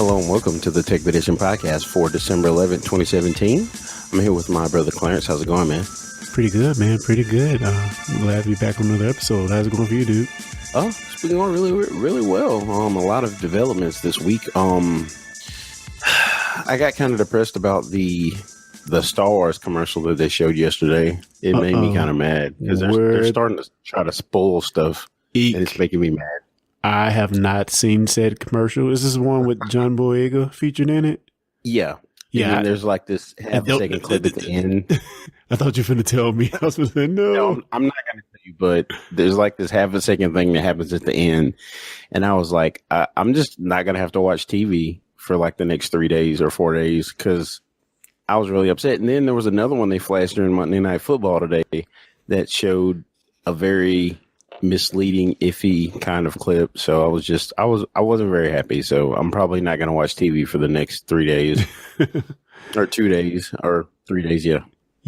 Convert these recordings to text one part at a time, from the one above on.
Hello and welcome to the Techpedition Podcast for December 11th, 2017. I'm here with my brother Clarence. How's it going, man? Pretty good, man. Pretty good. I'm glad to be back on another episode. How's it going for you, dude? Oh, it's been going really well. A lot of developments this week. I got kind of depressed about the Star Wars commercial that they showed yesterday. It made me kind of mad because they're starting to try to spoil stuff, and it's making me mad. I have not seen said commercial. Is this one with John Boyega featured in it? Yeah. And then there's like this half-second clip at the end. I thought you were going to tell me. I was going to say, no. I'm not going to tell you, but there's like this half-a-second thing that happens at the end. And I was like, I'm just not going to have to watch TV for like the next 3 days or 4 days because I was really upset. And then there was another one they flashed during Monday Night Football today that showed a very misleading, iffy kind of clip. So I wasn't very happy. So I'm probably not going to watch TV for the next 3 days or 2 days or 3 days. Yeah.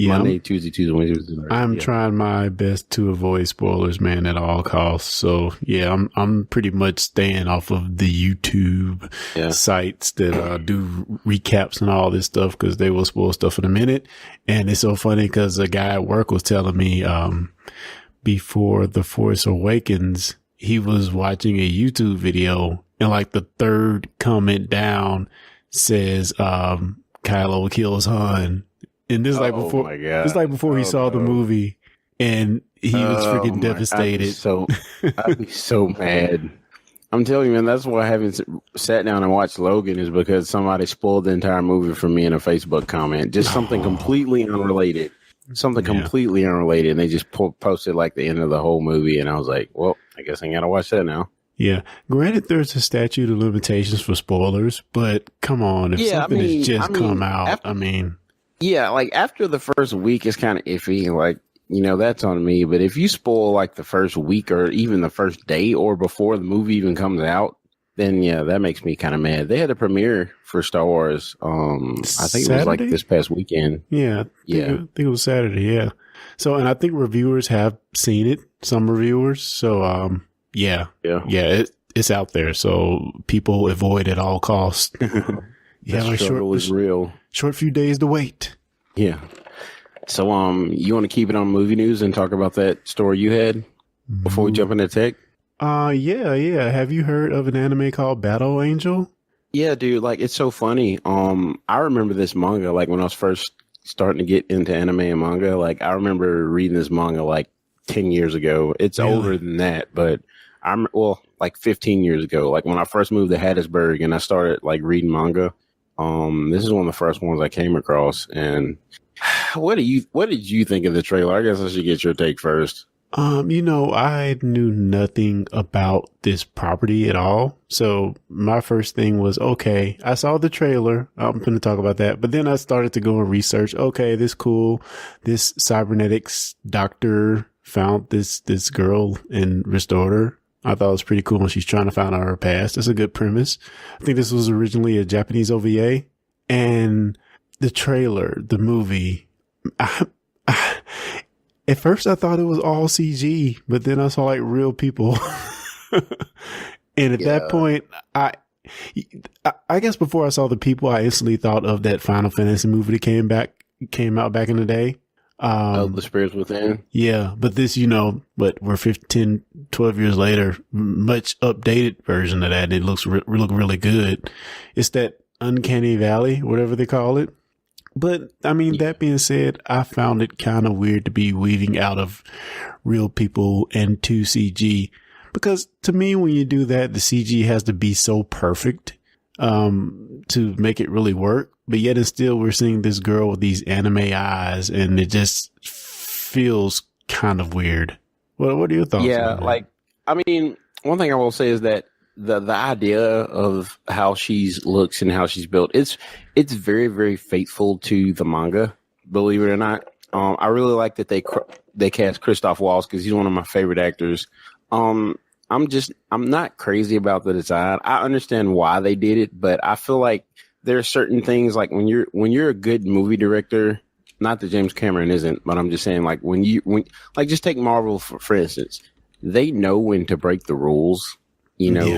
Monday, Tuesday, Wednesday. I'm trying my best to avoid spoilers, man, at all costs. So yeah, I'm pretty much staying off of the YouTube sites that do recaps and all this stuff because they will spoil stuff in a minute. And it's so funny because a guy at work was telling me, before The Force Awakens, he was watching a YouTube video and like the third comment down says, Kylo kills Han. And this is like before he saw the movie and he was freaking devastated. I'd be so mad. I'm telling you, man, that's why I haven't sat down and watched Logan is because somebody spoiled the entire movie for me in a Facebook comment. Just something completely unrelated. Completely unrelated. And they just posted like the end of the whole movie. And I was like, well, I guess I got to watch that now. Yeah. Granted, there's a statute of limitations for spoilers, but come on. If something has just come out, yeah, like after the first week, it's kind of iffy. Like, that's on me. But if you spoil like the first week or even the first day or before the movie even comes out, then yeah, that makes me kind of mad. They had a premiere for Star Wars. I think it was like this past weekend. Yeah. I think it was Saturday. Yeah. So, and I think reviewers have seen it. Some reviewers. So, it's out there. So people avoid at all costs. The struggle is real. Short few days to wait. Yeah. So, you want to keep it on movie news and talk about that story you had before we jump into tech? Yeah. Have you heard of an anime called Battle Angel? Yeah, dude. Like, it's so funny. I remember this manga, like, when I was first starting to get into anime and manga. Like, I remember reading this manga, like, 10 years ago. It's older than that, but like 15 years ago. Like, when I first moved to Hattiesburg and I started, like, reading manga. This is one of the first ones I came across. And what did you think of the trailer? I guess I should get your take first. I knew nothing about this property at all. So my first thing was, okay, I saw the trailer. I'm going to talk about that. But then I started to go and research. Okay, this cool. This cybernetics doctor found this girl and restored her. I thought it was pretty cool when she's trying to find out her past. That's a good premise. I think this was originally a Japanese OVA. And the trailer, the movie, at first I thought it was all CG, but then I saw like real people. And at that point, I guess before I saw the people, I instantly thought of that Final Fantasy movie that came out back in the day. The Spirits Within. Yeah, but this, but we're 15, 12 years later, much updated version of that. And it looks look really good. It's that Uncanny Valley, whatever they call it. But that being said, I found it kind of weird to be weaving out of real people and 2CG because to me, when you do that, the CG has to be so perfect, to make it really work. But yet and still, we're seeing this girl with these anime eyes and it just feels kind of weird. What are your thoughts? Yeah. One thing I will say is that the idea of how she looks and how she's built, it's very, very faithful to the manga, believe it or not. I really like that they cast Christoph Waltz because he's one of my favorite actors. I'm not crazy about the design. I understand why they did it, but I feel like there are certain things like when you're a good movie director, not that James Cameron isn't, but I'm just saying like when just take Marvel for instance, they know when to break the rules,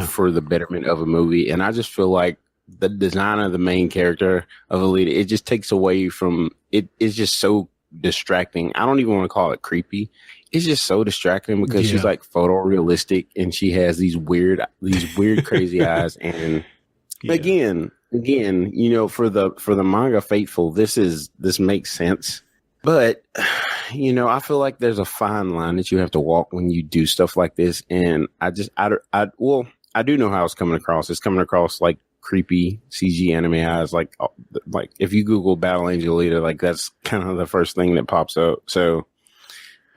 for the betterment of a movie. And I just feel like the design of the main character of Alita, it just takes away from it. It's just so distracting. I don't even want to call it creepy. It's just so distracting because she's like photorealistic and she has these weird crazy eyes. And again, you know, for the manga faithful, this makes sense. But, you know, I feel like there's a fine line that you have to walk when you do stuff like this. And I do know how it's coming across. It's coming across like creepy CG anime eyes. Like if you Google Battle Angel Alita, like that's kind of the first thing that pops up. So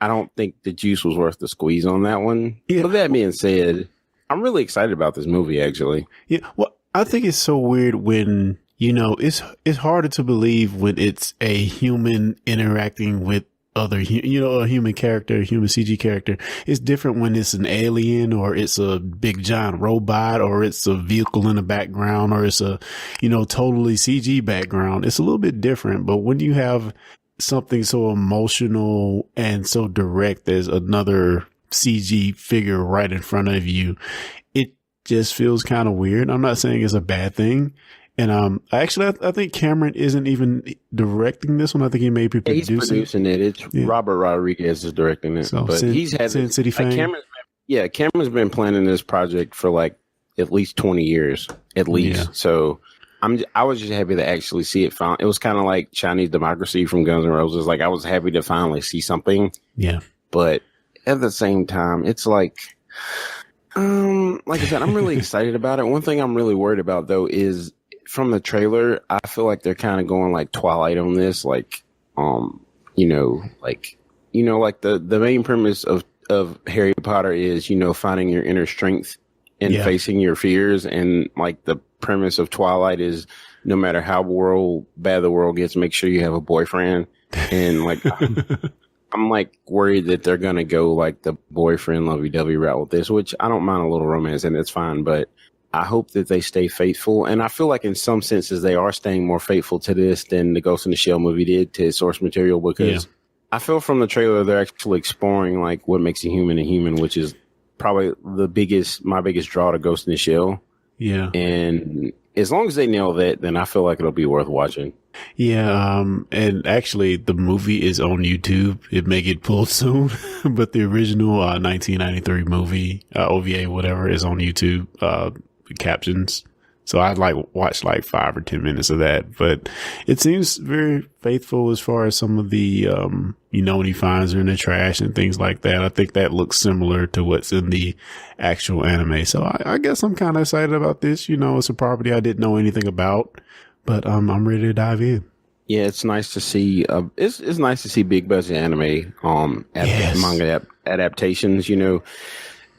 I don't think the juice was worth the squeeze on that one. Yeah. But that being said, I'm really excited about this movie, actually. Yeah. Well, I think it's so weird when, you know, it's harder to believe when it's a human interacting with other, you know, a human character, a human CG character. It's different when it's an alien or it's a big giant robot or it's a vehicle in the background or it's a, you know, totally CG background. It's a little bit different. But when you have something so emotional and so direct as another CG figure right in front of you, it just feels kind of weird. I'm not saying it's a bad thing. And I think Cameron isn't even directing this one. I think he may be producing. He's producing it. It's Robert Rodriguez is directing it. So, but he's had Sin City fame. Cameron's been planning this project for like at least 20 years, at least. Yeah. So I was just happy to actually see it. It was kind of like Chinese Democracy from Guns N' Roses. Like I was happy to finally see something. Yeah. But at the same time, it's like I said, I'm really excited about it. One thing I'm really worried about though is from the trailer, I feel like they're kind of going like Twilight on this. Like, the main premise of Harry Potter is, you know, finding your inner strength and facing your fears. And like the premise of Twilight is no matter how bad the world gets, make sure you have a boyfriend. And like, I'm like worried that they're going to go like the boyfriend lovey-dovey route with this, which I don't mind a little romance and it's fine, but I hope that they stay faithful. And I feel like in some senses they are staying more faithful to this than the Ghost in the Shell movie did to its source material, because I feel from the trailer they're actually exploring like what makes a human, which is probably my biggest draw to Ghost in the Shell. Yeah. And as long as they nail that, then I feel like it'll be worth watching. Yeah. And actually the movie is on YouTube. It may get pulled soon, but the original 1993 movie, OVA, whatever, is on YouTube. Captions. So I'd watch 5 or 10 minutes of that, but it seems very faithful as far as some of the, when he finds her in the trash and things like that. I think that looks similar to what's in the actual anime. So I guess I'm kind of excited about this. You know, it's a property I didn't know anything about, but I'm ready to dive in. Yeah, it's nice to see. It's nice to see big budget anime, manga adaptations. You know.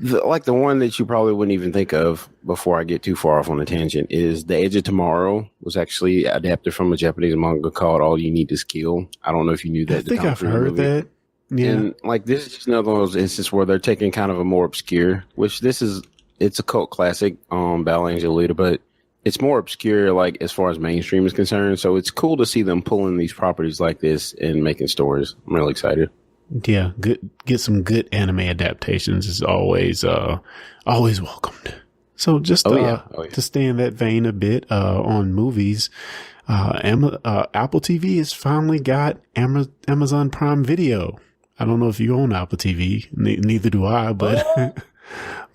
The one that you probably wouldn't even think of before I get too far off on a tangent is The Edge of Tomorrow was actually adapted from a Japanese manga called All You Need Is Kill. I don't know if you knew that. I think I've heard that. Yeah. And like this is just another one of those instances where they're taking kind of a more obscure, which it's a cult classic, Battle Angel Alita, but it's more obscure like as far as mainstream is concerned. So it's cool to see them pulling these properties like this and making stories. I'm really excited. Yeah, get some good anime adaptations is always welcomed. So just to stay in that vein a bit on movies, Apple TV has finally got Amazon Prime Video. I don't know if you own Apple TV, neither do I, but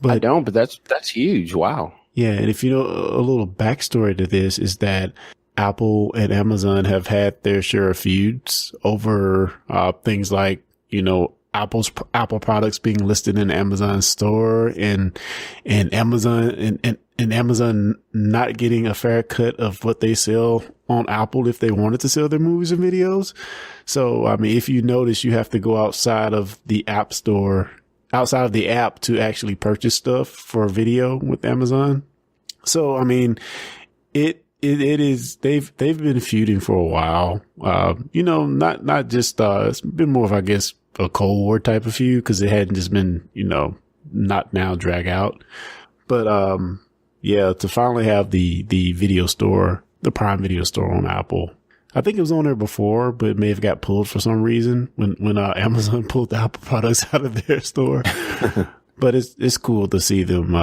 I don't. But that's huge. Wow. Yeah, and if you know a little backstory to this is that Apple and Amazon have had their share of feuds over things like, you know, Apple products being listed in the Amazon store and Amazon and Amazon not getting a fair cut of what they sell on Apple if they wanted to sell their movies and videos. So, I mean, if you notice, you have to go outside of the app store, outside of the app to actually purchase stuff for video with Amazon. So, I mean, it is, they've been feuding for a while. You know, not just, it's been more of, I guess, a Cold War type of feud because it hadn't just been, you know, not now drag out. But, yeah, to finally have the video store, the Prime Video store on Apple. I think it was on there before, but it may have got pulled for some reason when Amazon pulled the Apple products out of their store. But it's cool to see them,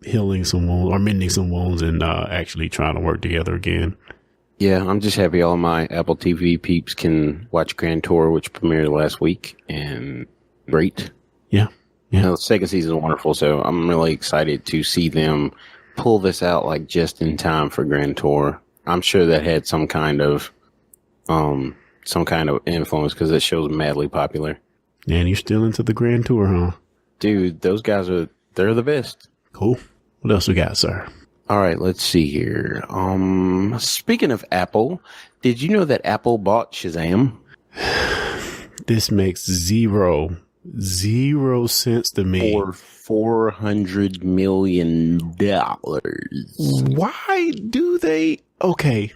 healing some wounds or mending some wounds and actually trying to work together again. Yeah, I'm just happy all my Apple TV peeps can watch Grand Tour, which premiered last week, and great. Yeah. You know, the second season is wonderful, so I'm really excited to see them pull this out like just in time for Grand Tour. I'm sure that had some kind of influence because that show's madly popular. And you're still into the Grand Tour, huh? Dude, those guys they're the best. Cool. What else we got, sir? All right, let's see here. Speaking of Apple, did you know that Apple bought Shazam? This makes zero sense to me. For $400 million. Why do they? Okay,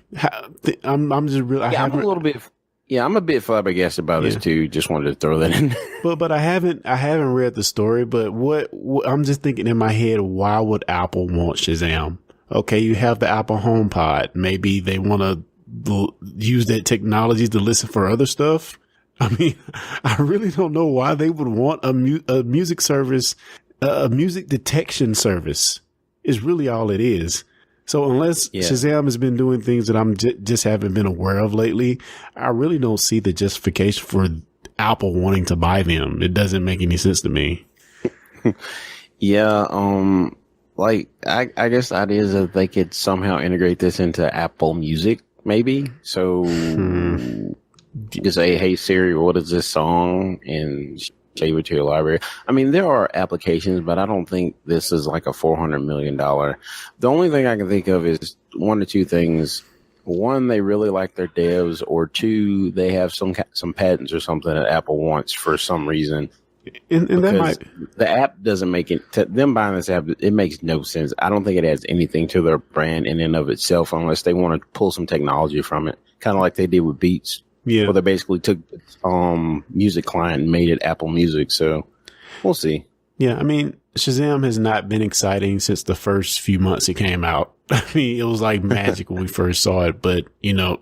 I'm just real. I'm a bit flabbergasted about this too. Just wanted to throw that in. but I haven't read the story. But what I'm just thinking in my head, why would Apple want Shazam? Okay, you have the Apple HomePod. Maybe they want to use that technology to listen for other stuff. I mean, I really don't know why they would want a music service, a music detection service is really all it is. So unless Shazam has been doing things that I'm just haven't been aware of lately, I really don't see the justification for Apple wanting to buy them. It doesn't make any sense to me. Yeah. Like I guess the idea is that they could somehow integrate this into Apple Music, maybe. So you just say, "Hey Siri, what is this song?" and save it to your library. I mean, there are applications, but I don't think this is like a $400 million. The only thing I can think of is one or two things. One, they really like their devs, or two, they have some patents or something that Apple wants for some reason. And that the app doesn't make it. Them buying this app, it makes no sense. I don't think it adds anything to their brand in and of itself, unless they want to pull some technology from it, kind of like they did with Beats. Yeah, where they basically took music client and made it Apple Music. So we'll see. Yeah, I mean, Shazam has not been exciting since the first few months it came out. I mean, it was like magic when we first saw it, but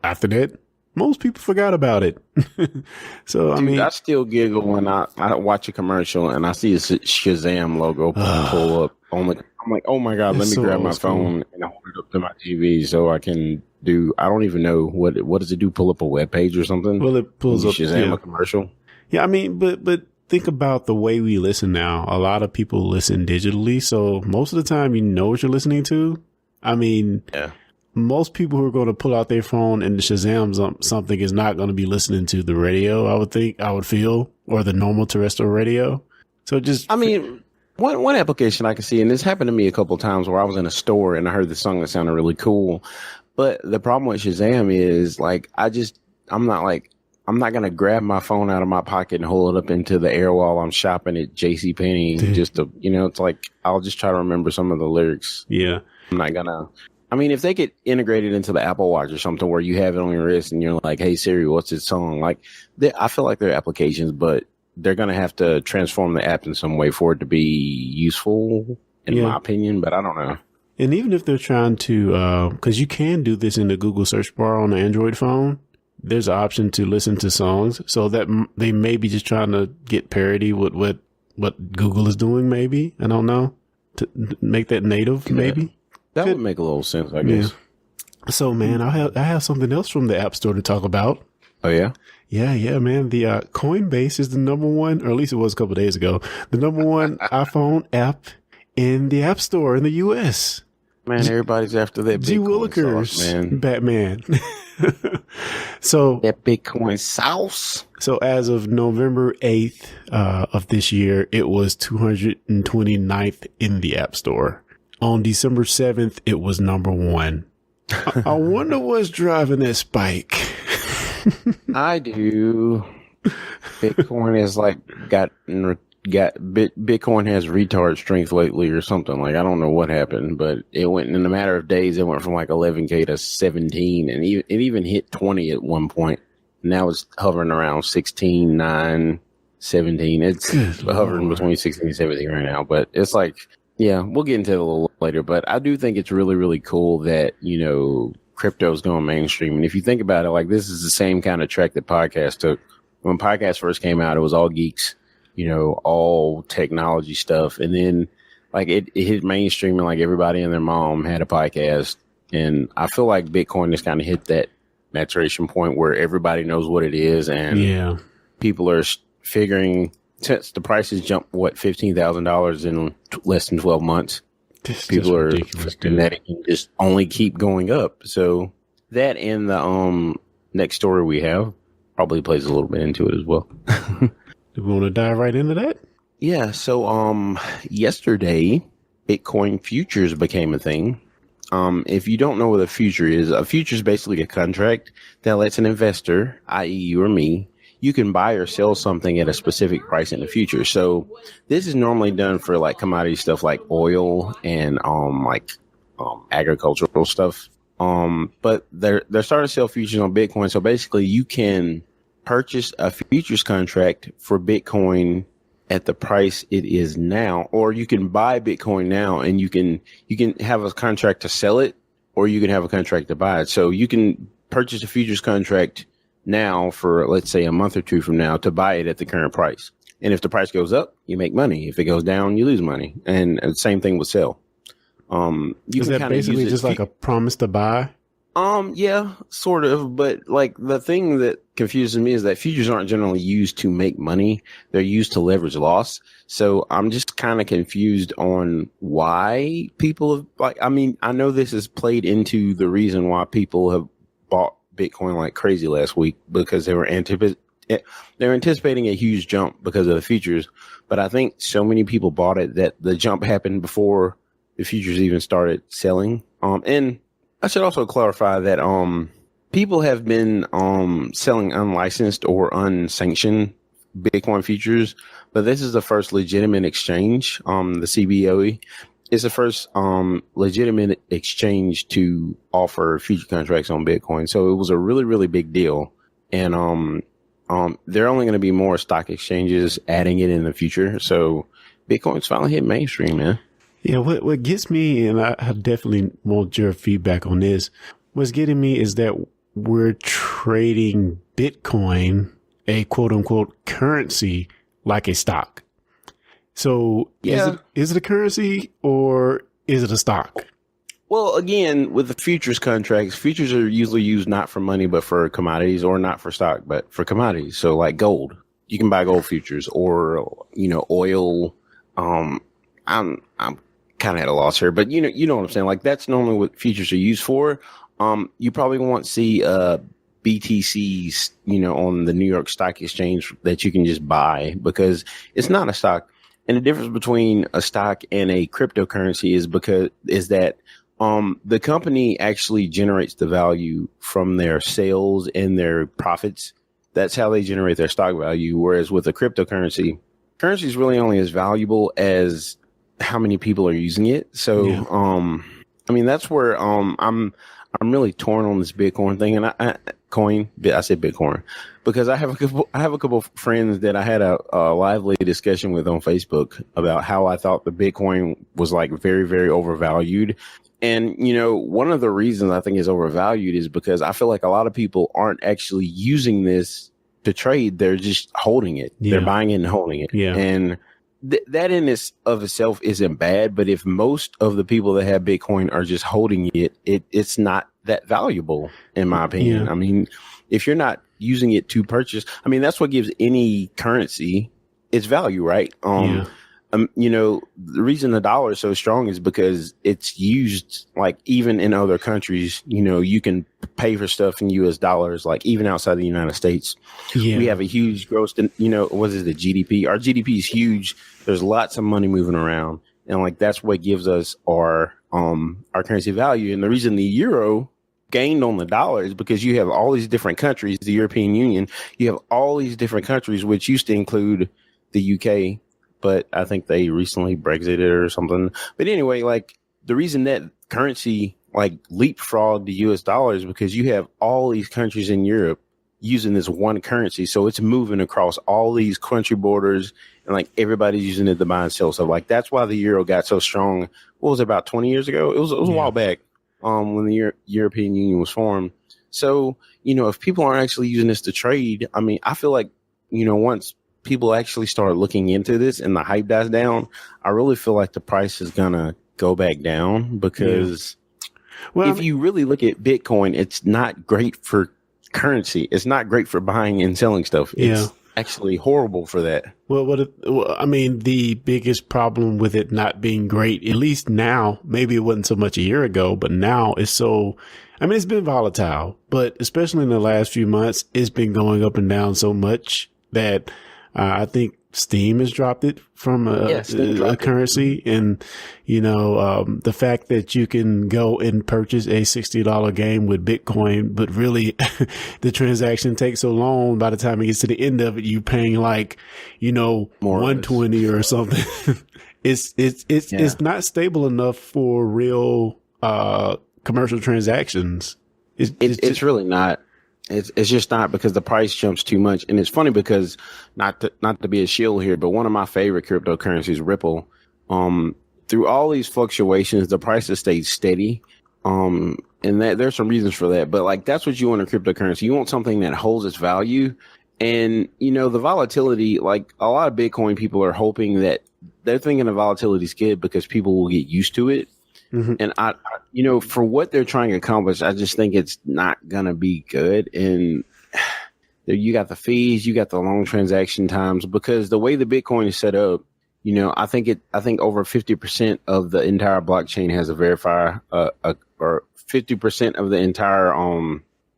after that, most people forgot about it. So, Dude, I still giggle when I watch a commercial and I see a Shazam logo pull up on the. I'm like, oh my God, let me grab my phone and hold it up to my TV so I can do. I don't even know what does it do? Pull up a web page or something? Well, it pulls up Shazam a commercial. Yeah, I mean, but think about the way we listen now. A lot of people listen digitally, so most of the time you know what you're listening to. I mean, most people who are going to pull out their phone and Shazam something is not going to be listening to the radio, I would feel, or the normal terrestrial radio. So one application I can see, and this happened to me a couple of times where I was in a store and I heard the song that sounded really cool. But the problem with Shazam is like, I'm not going to grab my phone out of my pocket and hold it up into the air while I'm shopping at JCPenney just to, it's like, I'll just try to remember some of the lyrics. Yeah. I'm not going to. I mean, if they could integrate it into the Apple Watch or something where you have it on your wrist and you're like, "Hey Siri, what's this song?" Like, I feel like they're applications, but they're going to have to transform the app in some way for it to be useful, in my opinion. But I don't know. And even if they're trying to, because you can do this in the Google search bar on the Android phone, there's an option to listen to songs. So that they may be just trying to get parity with what Google is doing. Maybe, I don't know, to make that native. Maybe. That would make a little sense, I guess. So, man, I have something else from the App Store to talk about. Oh, yeah? Yeah, man. The Coinbase is the number one, or at least it was a couple of days ago, the number one iPhone app in the App Store in the U.S. Man, everybody's after that Bitcoin sauce, man. Batman. So that Bitcoin sauce. So as of November 8th of this year, it was 229th in the App Store. On December 7th, it was number one. I wonder what's driving that spike. I do. Bitcoin has Bitcoin has retard strength lately or something. Like, I don't know what happened, but it went in a matter of days. It went from like 11K to 17, and it even hit 20 at one point. Now it's hovering around 16, 9, 17. It's hovering between 16 and 17 right now, but it's like, yeah, we'll get into it a little later, but I do think it's really, really cool that, crypto's going mainstream. And if you think about it, like, this is the same kind of track that podcast took. When podcast first came out, it was all geeks, all technology stuff. And then like it hit mainstream, and like everybody and their mom had a podcast. And I feel like Bitcoin just kind of hit that maturation point where everybody knows what it is, and people are figuring, since the prices jumped $15,000 in less than 12 months. People are figuring that it can just only keep going up. So that, and the next story we have probably plays a little bit into it as well. Do we want to dive right into that? Yeah. So yesterday, Bitcoin futures became a thing. If you don't know what a future is basically a contract that lets an investor, i.e. you or me, you can buy or sell something at a specific price in the future. So this is normally done for like commodity stuff like oil and agricultural stuff. But they're starting to sell futures on Bitcoin. So basically you can purchase a futures contract for Bitcoin at the price it is now, or you can buy Bitcoin now and you can have a contract to sell it, or you can have a contract to buy it. So you can purchase a futures contract now for, let's say, a month or two from now to buy it at the current price. And if the price goes up, you make money. If it goes down, you lose money. And the same thing with sell. Is that basically just like a promise to buy? Yeah, sort of. But like the thing that confuses me is that futures aren't generally used to make money. They're used to leverage loss. So I'm just kind of confused on why people have, like, I mean, I know this has played into the reason why people have bought Bitcoin like crazy last week, because they were anticipating a huge jump because of the futures. But I think so many people bought it that the jump happened before the futures even started selling. And I should also clarify that people have been selling unlicensed or unsanctioned Bitcoin futures, but this is the first legitimate exchange. The CBOE is the first legitimate exchange to offer future contracts on Bitcoin. So it was a really, really big deal. And there are only going to be more stock exchanges adding it in the future. So Bitcoin's finally hit mainstream, man. Yeah, what gets me, and I definitely want your feedback on this, what's getting me is that we're trading Bitcoin, a quote unquote currency, like a stock. So is it a currency or is it a stock? Well, again, with the futures contracts, futures are usually used not for money, but for commodities, or not for stock, but for commodities. So like gold, you can buy gold futures, or, oil. I'm kind of at a loss here, but you know what I'm saying? Like that's normally what futures are used for. You probably won't see BTCs, on the New York Stock Exchange that you can just buy, because it's not a stock. And the difference between a stock and a cryptocurrency is that the company actually generates the value from their sales and their profits. That's how they generate their stock value. Whereas with a cryptocurrency, currency is really only as valuable as how many people are using it. So, I mean, that's where I'm really torn on this Bitcoin thing. And I said Bitcoin because I have a couple of friends that I had a lively discussion with on Facebook about how I thought the Bitcoin was like very, very overvalued. And, one of the reasons I think it's overvalued is because I feel like a lot of people aren't actually using this to trade. They're just holding it. Yeah. They're buying it and holding it. Yeah. And that in of itself isn't bad. But if most of the people that have Bitcoin are just holding it, it's not that valuable, in my opinion. Yeah. I mean, if you're not using it to purchase, I mean, that's what gives any currency its value, right? The reason the dollar is so strong is because it's used, like, even in other countries, you can pay for stuff in US dollars, like even outside the United States. Yeah. We have a huge gross, the GDP? Our GDP is huge. There's lots of money moving around. And like, that's what gives us our currency value. And the reason the euro gained on the dollar is because you have all these different countries, the European Union, you have all these different countries, which used to include the UK, but I think they recently Brexited or something. But anyway, like the reason that currency like leapfrogged the US dollar is because you have all these countries in Europe using this one currency. So it's moving across all these country borders, and like everybody's using it to buy and sell. So like, that's why the euro got so strong. What was it, about 20 years ago? It was a while back, when the European Union was formed. So, if people aren't actually using this to trade, I mean, I feel like, once people actually start looking into this and the hype dies down, I really feel like the price is gonna go back down because if you really look at Bitcoin, it's not great for currency. It's not great for buying and selling stuff. It's actually horrible for that. Well, the biggest problem with it not being great, at least now, maybe it wasn't so much a year ago, but now it's it's been volatile, but especially in the last few months, it's been going up and down so much that I think Steam has dropped it from a currency. And, the fact that you can go and purchase a $60 game with Bitcoin, but really the transaction takes so long. By the time it gets to the end of it, you paying like, more 120 or something. It's not stable enough for real, commercial transactions. It's really not. It's just not, because the price jumps too much. And it's funny because not to be a shield here, but one of my favorite cryptocurrencies, Ripple, through all these fluctuations, the price has stayed steady. And that there's some reasons for that, but like, that's what you want in cryptocurrency. You want something that holds its value. And, the volatility, like a lot of Bitcoin people are hoping that they're thinking the volatility is good because people will get used to it. Mm-hmm. And I, for what they're trying to accomplish, I just think it's not going to be good. And you got the fees, you got the long transaction times, because the way the Bitcoin is set up, I think over 50% of the entire blockchain has a verifier, or 50% of the entire,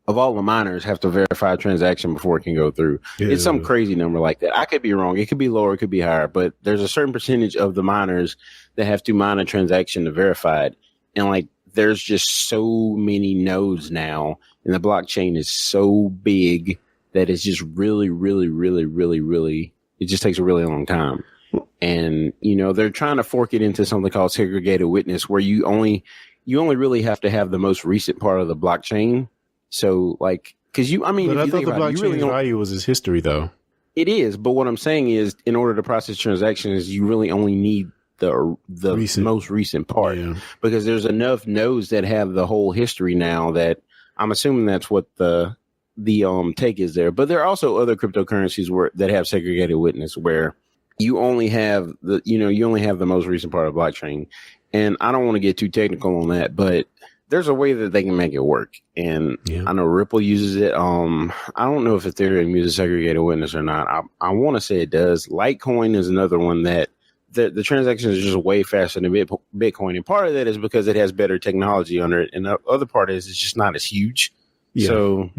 of all the miners have to verify a transaction before it can go through. Yeah. It's some crazy number like that. I could be wrong. It could be lower. It could be higher, but there's a certain percentage of the miners that have to mine a transaction to verify it. And like, there's just so many nodes now, and the blockchain is so big that it's just really, really, really, really, really, it just takes a really long time. And, they're trying to fork it into something called segregated witness, where you only really have to have the most recent part of the blockchain. So like, cause I thought the blockchain's value was its history though. It is. But what I'm saying is, in order to process transactions, you really only need the most recent part, because there's enough nodes that have the whole history now that I'm assuming that's what the take is there. But there are also other cryptocurrencies that have segregated witness, where you only have the most recent part of the blockchain. And I don't want to get too technical on that, but there's a way that they can make it work. And I know Ripple uses it. I don't know if Ethereum uses segregated witness or not. I want to say it does. Litecoin is another one that the transactions are just way faster than Bitcoin. And part of that is because it has better technology under it. And the other part is it's just not as huge. Yeah. So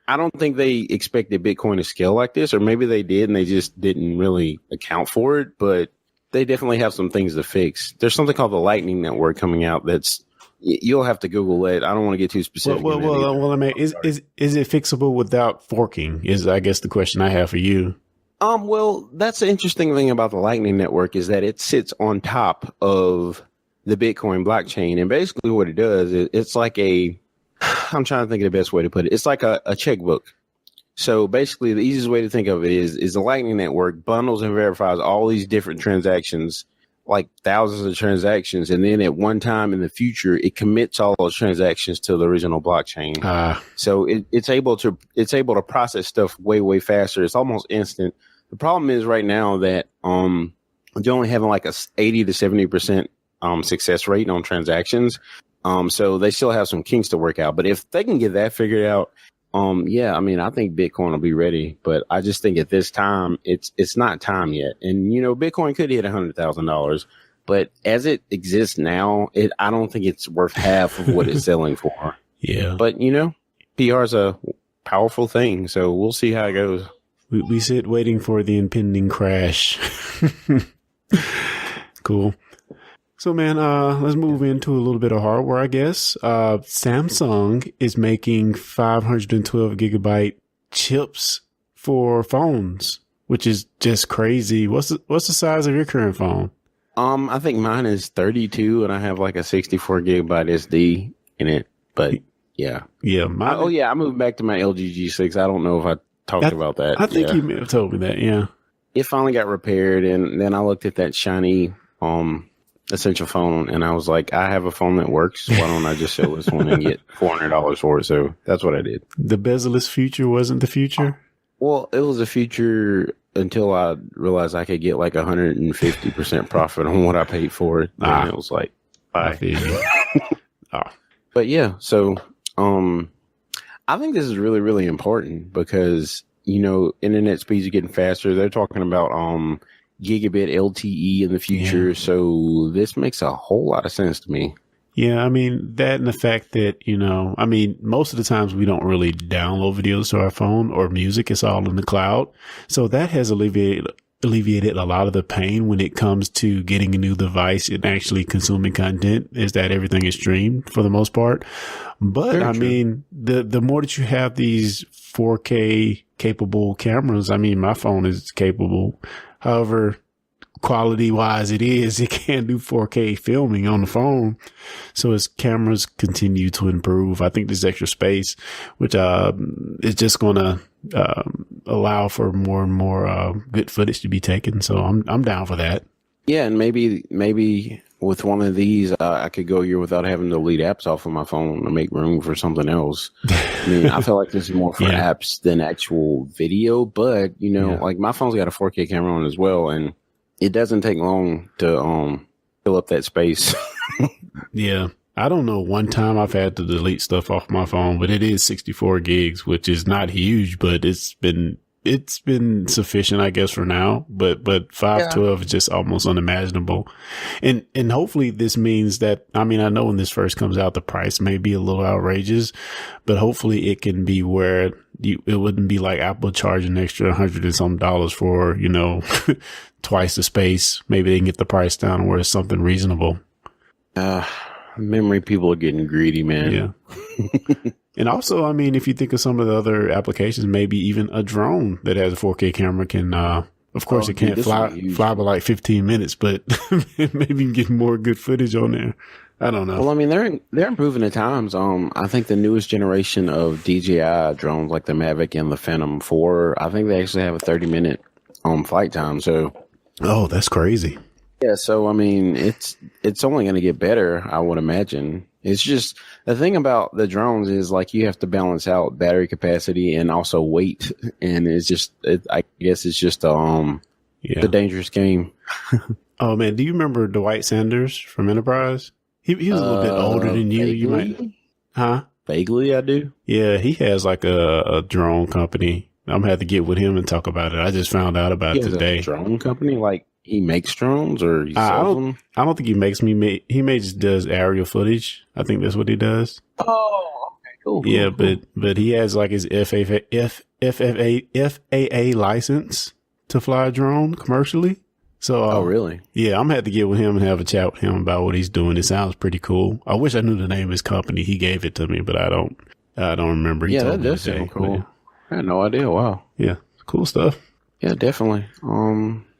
I don't think they expected Bitcoin to scale like this, or maybe they did and they just didn't really account for it. But they definitely have some things to fix. There's something called the Lightning Network coming out you'll have to Google it. I don't want to get too specific. Is it fixable without forking? Is, I guess, the question I have for you. Well, that's the interesting thing about the Lightning Network, is that it sits on top of the Bitcoin blockchain. And basically what it does is it's like I'm trying to think of the best way to put it. It's like a checkbook. So basically the easiest way to think of it is the Lightning Network bundles and verifies all these different transactions, like thousands of transactions. And then at one time in the future, it commits all those transactions to the original blockchain. So it's able to process stuff way, way faster. It's almost instant. The problem is right now that they're only having like a 80 to 70% success rate on transactions. So they still have some kinks to work out. But if they can get that figured out, I think Bitcoin will be ready. But I just think at this time, it's not time yet. And, Bitcoin could hit $100,000. But as it exists now, I don't think it's worth half of what it's selling for. Yeah. But, PR is a powerful thing. So we'll see how it goes. We sit waiting for the impending crash. Cool. So, man, let's move into a little bit of hardware, I guess. Samsung is making 512 gigabyte chips for phones, which is just crazy. What's the size of your current phone? I think mine is 32, and I have like a 64 gigabyte SD in it. But yeah, I moved back to my LG G6. I don't know if I talked about that. I think you may have told me that. Yeah, it finally got repaired, and then I looked at that shiny Essential phone, and I was like, I have a phone that works. Why don't I just sell this one and get $400 for it? So that's what I did. The bezel-less future wasn't the future? Well, it was a future until I realized I could get like 150% profit on what I paid for it. And it was like, bye. But yeah, so I think this is really, really important because, you know, internet speeds are getting faster. They're talking about gigabit LTE in the future. Yeah. So this makes a whole lot of sense to me. Yeah, I mean, that and the fact that, you know, I mean, most of the times we don't really download videos to our phone or music. It's all in the cloud. So that has alleviated a lot of the pain when it comes to getting a new device and actually consuming content, is that everything is streamed for the most part. But I mean, the more that you have these 4K capable cameras, I mean, my phone is capable. However, quality wise it can't do 4K filming on the phone. So as cameras continue to improve, I think this extra space, which is just going to allow for more and more good footage to be taken. So I'm down for that. Yeah, and maybe with one of these, I could go a year without having to delete apps off of my phone to make room for something else. I mean, I feel like this is more for apps than actual video, but you know, like my phone's got a 4K camera on as well, and it doesn't take long to fill up that space. Yeah. I don't know one time I've had to delete stuff off my phone, but it is 64 gigs, which is not huge, but it's been sufficient, I guess, for now. But 512 is just almost unimaginable. And hopefully this means that, I mean, I know when this first comes out, the price may be a little outrageous, but hopefully it can be where it wouldn't be like Apple charging extra $100 and some for, you know, twice the space. Maybe they can get the price down where it's something reasonable. Memory people are getting greedy, man. Yeah. And also, I mean, if you think of some of the other applications, maybe even a drone that has a 4K camera can, of course, it can't fly by like 15 minutes, but maybe you can get more good footage on there. I don't know. Well, I mean, they're improving the times. I think the newest generation of DJI drones, like the Mavic and the Phantom 4, I think they actually have a 30-minute flight time. So, oh, that's crazy. Yeah, so I mean, it's only going to get better, I would imagine. It's just the thing about the drones is like you have to balance out battery capacity and also weight, and it's just I guess it's just a dangerous game. Oh man, do you remember Dwight Sanders from Enterprise? He was a little bit older than you. Vaguely? You might, huh? Vaguely, I do. Yeah, he has like a drone company. I'm gonna have to get with him and talk about it. I just found out about it today. A drone company, like. He makes drones or he sells them? I don't think he makes he may just does aerial footage. I think that's what he does. Oh, okay, cool. Yeah, cool. But he has like his FAA license to fly a drone commercially. So, oh, really? Yeah, I'm gonna have to get with him and have a chat with him about what he's doing. It sounds pretty cool. I wish I knew the name of his company. He gave it to me, but I don't remember. He told that does sound cool. Yeah. I had no idea. Wow. Yeah, cool stuff. Yeah, definitely.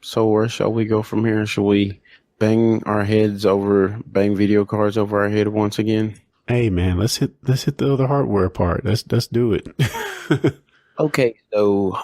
So where shall we go from here? Shall we bang video cards over our head once again? Hey man, let's hit the other hardware part. Let's do it. Okay, so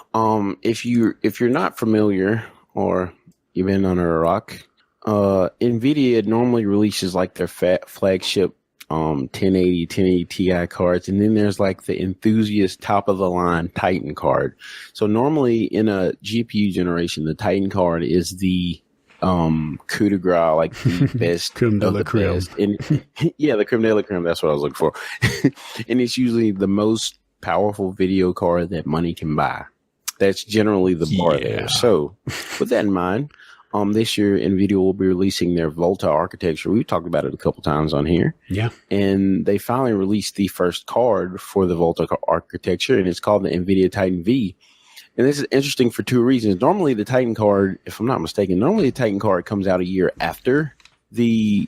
if you're not familiar or you've been under a rock, NVIDIA normally releases like their flagship 1080 Ti cards, and then there's like the enthusiast top of the line Titan card. So normally in a GPU generation, the Titan card is the coup de grace, like the best creme de of la the creme. best. And yeah, the creme de la creme, that's what I was looking for. And it's usually the most powerful video card that money can buy. That's generally the bar there. So with that in mind, this year, NVIDIA will be releasing their Volta architecture. We've talked about it a couple times on here. Yeah. And they finally released the first card for the Volta architecture, and it's called the NVIDIA Titan V. And this is interesting for two reasons. Normally, the Titan card, if I'm not mistaken, the Titan card comes out a year after the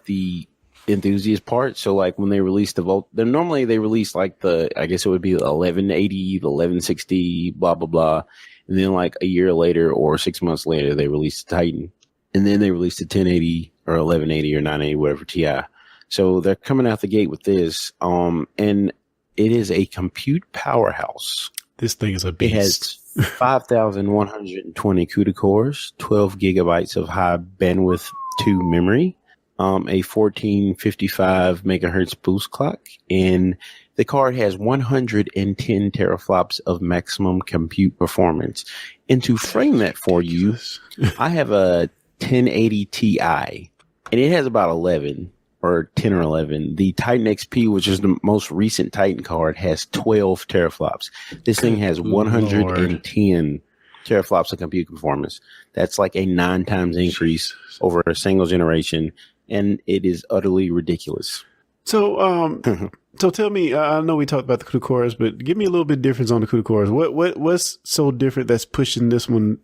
the enthusiast part. So, like, when they release the Volta, then normally they release, like, I guess it would be the 1180, the 1160, blah, blah, blah. And then like a year later or 6 months later, they released the Titan. And then they released the 1080 or 1180 or 980, whatever Ti. So they're coming out the gate with this. And it is a compute powerhouse. This thing is a beast. It has 5,120 CUDA cores, 12 gigabytes of high bandwidth 2 memory, a 1455 megahertz boost clock, and the card has 110 teraflops of maximum compute performance. And to frame that for you, I have a 1080 Ti, and it has about 11 or 10 or 11. The Titan XP, which is the most recent Titan card, has 12 teraflops. This thing has 110 teraflops of compute performance. That's like a 9 times increase over a single generation, and it is utterly ridiculous. So, so tell me, I know we talked about the CUDA cores, but give me a little bit difference on the CUDA cores. What's so different that's pushing this one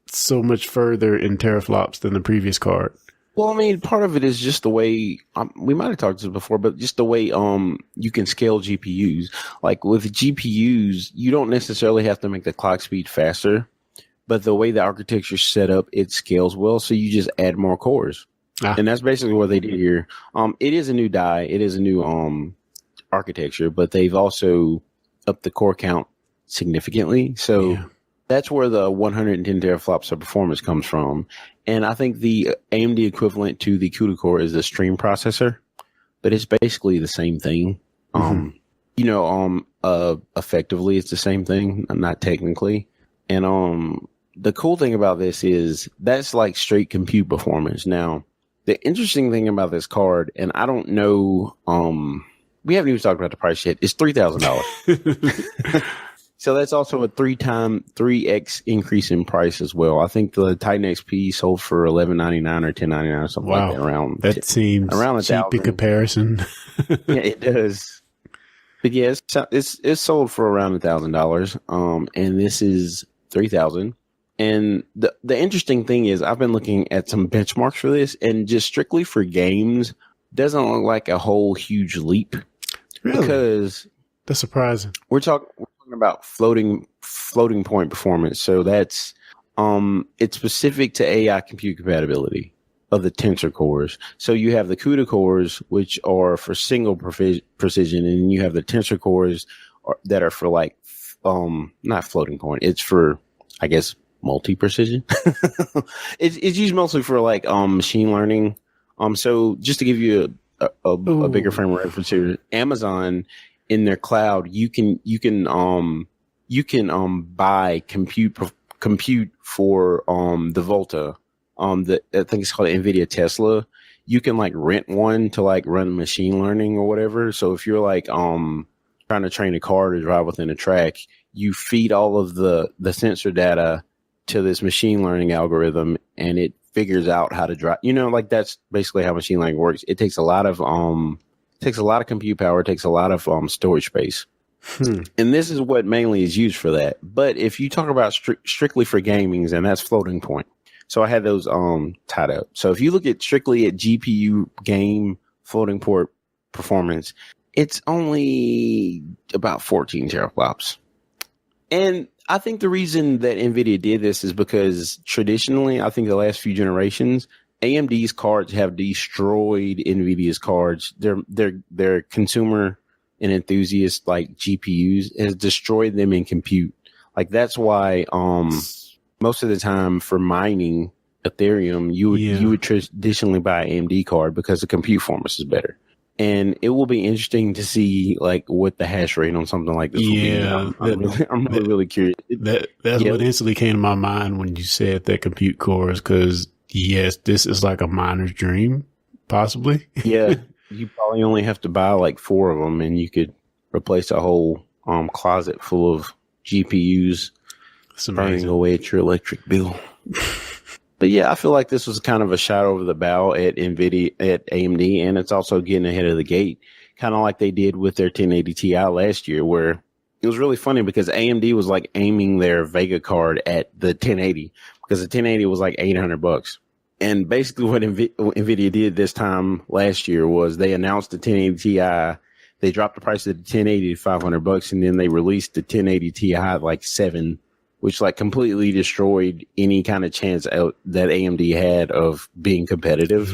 so much further in teraflops than the previous card? Well, I mean, part of it is just the way we might have talked about this before, but just the way you can scale GPUs. Like with GPUs, you don't necessarily have to make the clock speed faster, but the way the architecture is set up, it scales well. So you just add more cores. And that's basically what they did here. It is a new die. It is a new architecture, but they've also upped the core count significantly. So that's where the 110 teraflops of performance comes from. And I think the AMD equivalent to the CUDA core is the stream processor, but it's basically the same thing. Effectively, it's the same thing, not technically. And the cool thing about this is that's like straight compute performance. Now, the interesting thing about this card, and I don't know, we haven't even talked about the price yet, is $3,000. So that's also a 3x increase in price as well. I think the Titan XP sold for $11.99 or $10.99 or something like that. Around that seems around cheap in comparison. Yeah, it does. But yeah, it's sold for around $1,000. And this is $3,000. And the interesting thing is, I've been looking at some benchmarks for this, and just strictly for games, doesn't look like a whole huge leap. Really? Because that's surprising. We're talking about floating point performance. So that's it's specific to AI compute compatibility of the tensor cores. So you have the CUDA cores, which are for single precision, and you have the tensor cores that are for like not floating point. It's for, I guess, multi-precision. it's used mostly for like machine learning. So just to give you a bigger frame of reference here, Amazon in their cloud, you can buy compute for the Volta. I think it's called NVIDIA Tesla. You can like rent one to like run machine learning or whatever. So if you're like trying to train a car to drive within a track, you feed all of the sensor data to this machine learning algorithm, and it figures out how to drive. Like that's basically how machine learning works. It takes a lot of compute power, it takes a lot of storage space. And this is what mainly is used for that. But if you talk about strictly for gaming, and that's floating point. So I had those tied up. So if you look at strictly at GPU game floating point performance, it's only about 14 teraflops. And I think the reason that NVIDIA did this is because traditionally, I think the last few generations, AMD's cards have destroyed NVIDIA's cards. Their consumer and enthusiast like GPUs has destroyed them in compute. Like that's why most of the time for mining Ethereum, you would traditionally buy an AMD card because the compute performance is better. And it will be interesting to see like what the hash rate on something like this will be. I'm really curious. That's what instantly came to my mind when you said that compute cores, because yes, this is like a miner's dream, possibly. Yeah, you probably only have to buy like 4 of them, and you could replace a whole closet full of GPUs, burning away at your electric bill. But yeah, I feel like this was kind of a shot over the bow at NVIDIA, at AMD, and it's also getting ahead of the gate, kind of like they did with their 1080 Ti last year, where it was really funny because AMD was like aiming their Vega card at the 1080 because the 1080 was like $800. And basically what NVIDIA did this time last year was they announced the 1080 Ti. They dropped the price of the 1080 to $500, and then they released the 1080 Ti at like $700, which like completely destroyed any kind of chance that AMD had of being competitive.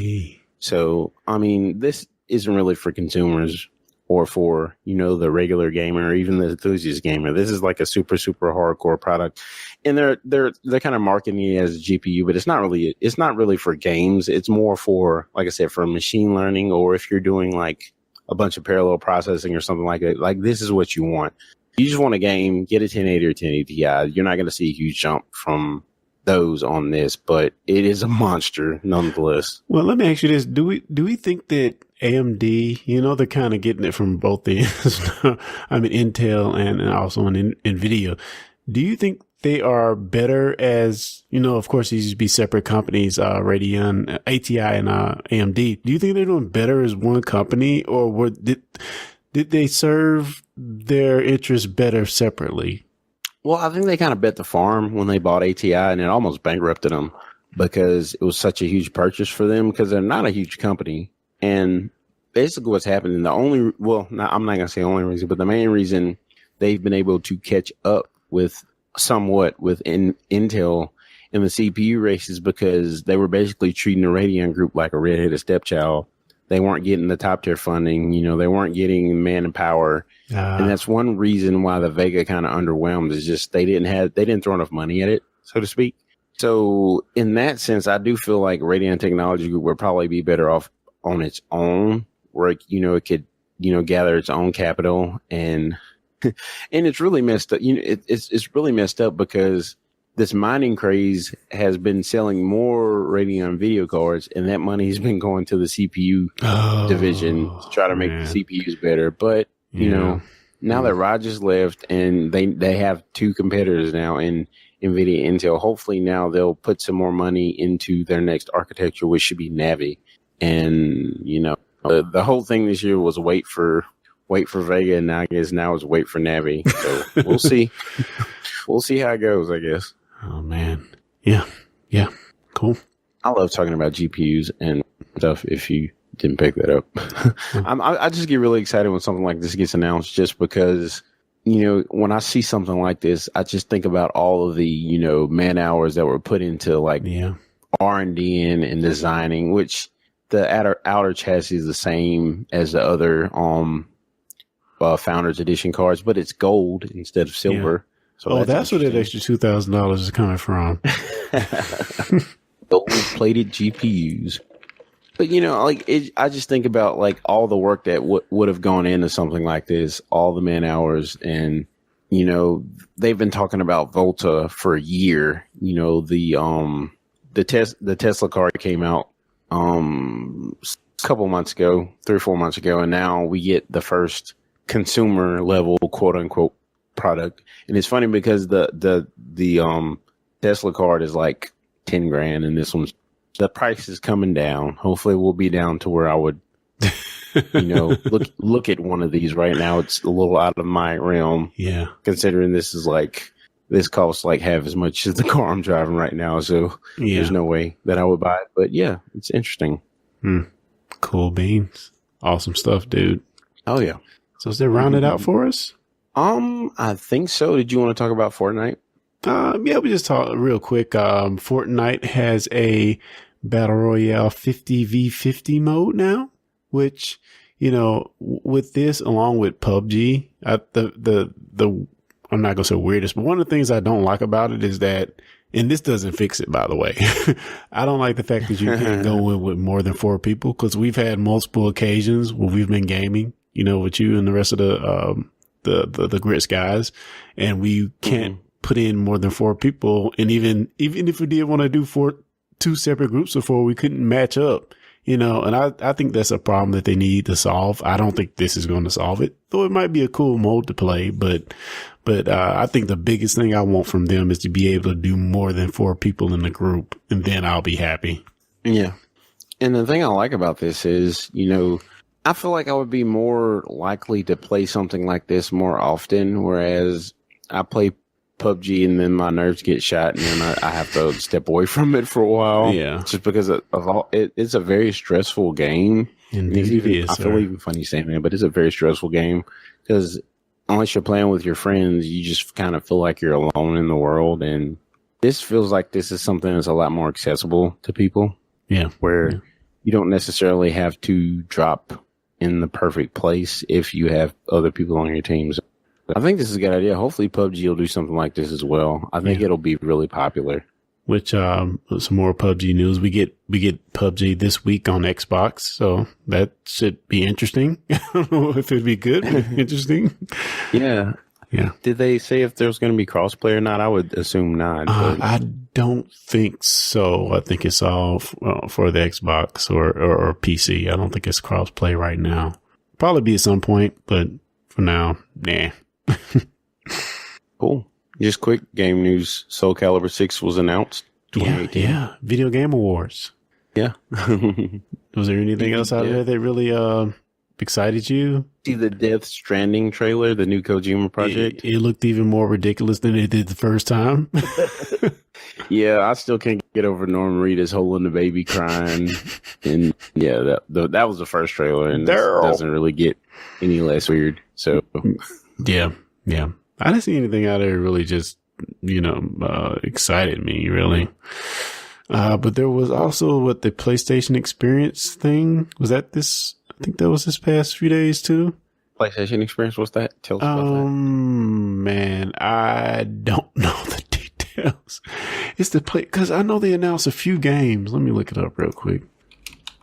So, I mean, this isn't really for consumers. or for, the regular gamer or even the enthusiast gamer. This is like a super, super hardcore product. And they're kind of marketing it as a GPU, but it's not really for games. It's more for, like I said, for machine learning, or if you're doing like a bunch of parallel processing or something like that. Like, this is what you want. You just want a game, get a 1080 or 1080 Ti. You're not going to see a huge jump from those on this, but it is a monster nonetheless. Well, let me ask you this. Do we think that AMD, they're kind of getting it from both ends. I mean, Intel and also in NVIDIA. Do you think they are better as, of course, these used to be separate companies, Radeon, ATI and AMD. Do you think they're doing better as one company, or did they serve their interests better separately? Well, I think they kind of bet the farm when they bought ATI, and it almost bankrupted them because it was such a huge purchase for them, because they're not a huge company. And basically what's happening, I'm not going to say the only reason, but the main reason they've been able to catch up somewhat with Intel in the CPU race is because they were basically treating the Radeon group like a redheaded stepchild. They weren't getting the top tier funding, they weren't getting man and power. And that's one reason why the Vega kind of underwhelmed, is just they didn't throw enough money at it, so to speak. So in that sense, I do feel like Radeon Technology Group would probably be better off on its own, where it could, gather its own capital. And it's really messed up. It's really messed up because this mining craze has been selling more Radeon video cards, and that money has been going to the CPU division to try to make the CPUs better. But, now that Rogers left, and they have two competitors now in NVIDIA and Intel, hopefully now they'll put some more money into their next architecture, which should be Navi. And, the whole thing this year was wait for Vega, and I guess now it's wait for Navi. So we'll see. We'll see how it goes, I guess. Oh, man. Yeah. Yeah. Cool. I love talking about GPUs and stuff, if you didn't pick that up. I just get really excited when something like this gets announced, just because, when I see something like this, I just think about all of the, man hours that were put into R&D and designing, which the outer chassis is the same as the other Founders Edition cards, but it's gold instead of silver. Yeah. So that's where that extra $2,000 is coming from. Gold-plated GPUs. But, I just think about, all the work that would have gone into something like this, all the man hours, and, they've been talking about Volta for a year. The Tesla card came out a couple months ago, 3 or 4 months ago, and now we get the first consumer level, quote unquote, product. And it's funny because the Tesla card is like 10 grand, and the price is coming down. Hopefully it will be down to where I would, look at one of these right now. It's a little out of my realm. Yeah. Considering this costs like half as much as the car I'm driving right now. So there's no way that I would buy it. But yeah, it's interesting. Cool beans. Awesome stuff, dude. Oh yeah. So is that rounded out for us? I think so. Did you want to talk about Fortnite? Yeah, we just talk real quick. Fortnite has a Battle Royale 50v50 mode now, which, with this, along with PUBG, I'm not going to say weirdest, but one of the things I don't like about it is that, and this doesn't fix it, by the way, I don't like the fact that you can't go in with more than 4 people, because we've had multiple occasions where we've been gaming, with you and the rest of the Grits guys, and we can't put in more than 4 people. And even if we did want to do 2 separate groups before, we couldn't match up, and I think that's a problem that they need to solve. I don't think this is going to solve it, though it might be a cool mode to play, but I think the biggest thing I want from them is to be able to do more than 4 people in the group, and then I'll be happy. Yeah. And the thing I like about this is, I feel like I would be more likely to play something like this more often, whereas I play PUBG and then my nerves get shot, and then I have to step away from it for a while. Yeah. Just because of all, it's a very stressful game. Indeed, I feel even funny saying that, but it's a very stressful game, because unless you're playing with your friends, you just kind of feel like you're alone in the world. And this feels like this is something that's a lot more accessible to people. Yeah. Where you don't necessarily have to drop in the perfect place if you have other people on your teams. I think this is a good idea. Hopefully PUBG will do something like this as well. I think it'll be really popular. Which, some more PUBG news. We get PUBG this week on Xbox, so that should be interesting. I don't know if it'd be good, but interesting. Yeah. Yeah. Did they say if there's going to be crossplay or not? I would assume not. I don't think so. I think it's all for the Xbox or PC. I don't think it's crossplay right now. Probably be at some point, but for now, nah. Cool. Just quick game news. Soul Calibur 6 was announced. 2018. Yeah. Video Game Awards. Yeah. Was there anything else out there that really excited you? See the Death Stranding trailer, the new Kojima project? It looked even more ridiculous than it did the first time. Yeah, I still can't get over Norman Reedus holding the baby crying. And yeah, that was the first trailer, and it doesn't really get any less weird. So yeah. I didn't see anything out there really just, excited me, really. But there was also the PlayStation Experience thing. Was that this? I think that was this past few days too. PlayStation Experience, what's that? Tell us about that. Man, I don't know the details. It's because I know they announced a few games. Let me look it up real quick.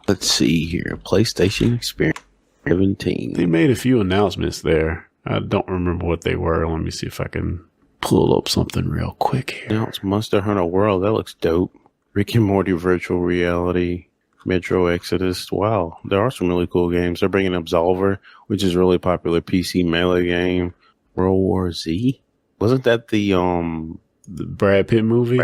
Let's see here. PlayStation Experience 17. They made a few announcements there. I don't remember what they were. Let me see if I can pull up something real quick here. Now it's Monster Hunter World. That looks dope. Rick and Morty Virtual Reality. Metro Exodus. Wow. There are some really cool games. They're bringing Absolver, which is a really popular PC melee game. World War Z? Wasn't that the Brad Pitt movie?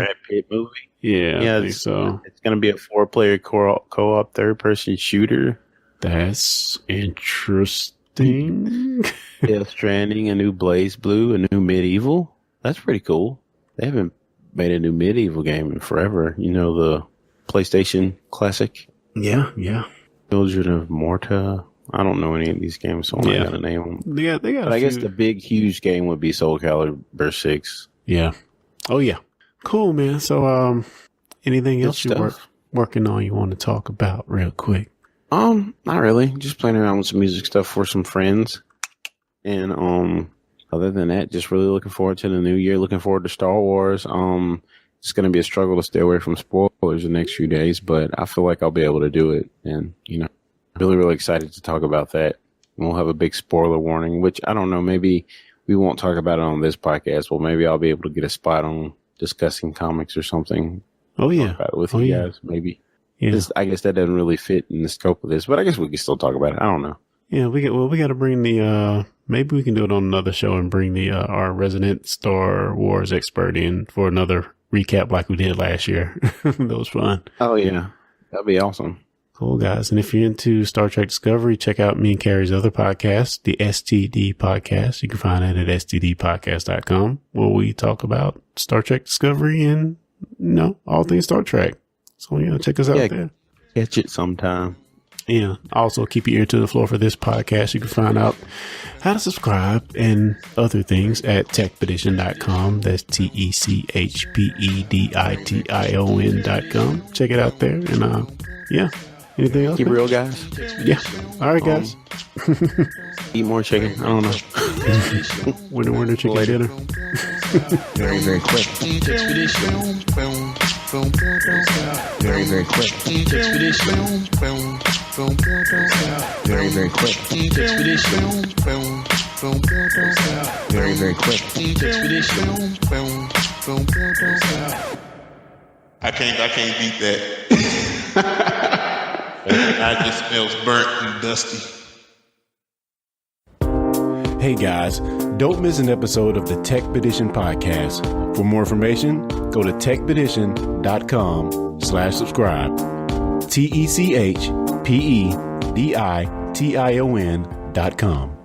Yeah, I think so. It's going to be a 4-player co-op third-person shooter. That's interesting. Death Stranding, a new Blaze Blue, a new Medieval. That's pretty cool. They haven't made a new Medieval game in forever. The PlayStation classic. Yeah. Children of Morta. I don't know any of these games, so I'm not going to name them. They got but I guess the big, huge game would be Soul Calibur 6. Yeah. Oh, yeah. Cool, man. So, anything else you're working on you want to talk about real quick? Not really. Just playing around with some music stuff for some friends. And other than that, just really looking forward to the new year. Looking forward to Star Wars. It's going to be a struggle to stay away from spoilers the next few days, but I feel like I'll be able to do it. And, really, really excited to talk about that. We'll have a big spoiler warning, which I don't know. Maybe we won't talk about it on this podcast. Well, maybe I'll be able to get a spot on discussing comics or something. Oh, yeah. Talk about it with you guys, maybe. Yeah. I guess that doesn't really fit in the scope of this, but I guess we can still talk about it. I don't know. Yeah, we got to bring maybe we can do it on another show and bring our resident Star Wars expert in for another recap like we did last year. That was fun. Oh, yeah. That'd be awesome. Cool, guys. And if you're into Star Trek Discovery, check out me and Carrie's other podcast, the STD Podcast. You can find it at stdpodcast.com, where we talk about Star Trek Discovery and, all things Star Trek. So, check us out there. Catch it sometime. Yeah. Also, keep your ear to the floor for this podcast. You can find out how to subscribe and other things at techpedition.com. That's techpedition.com. Check it out there. And, anything else? Keep real, guys. Yeah. All right, guys. Eat more chicken. I don't know. Winter chicken dinner. Very, very quick. Very, very quick. Very, very quick. Very, very quick. I can't beat that. I just smells burnt and dusty. Hey guys, don't miss an episode of the Techpedition Podcast. For more information, go to techpedition.com/subscribe. TECHPEDITION.com.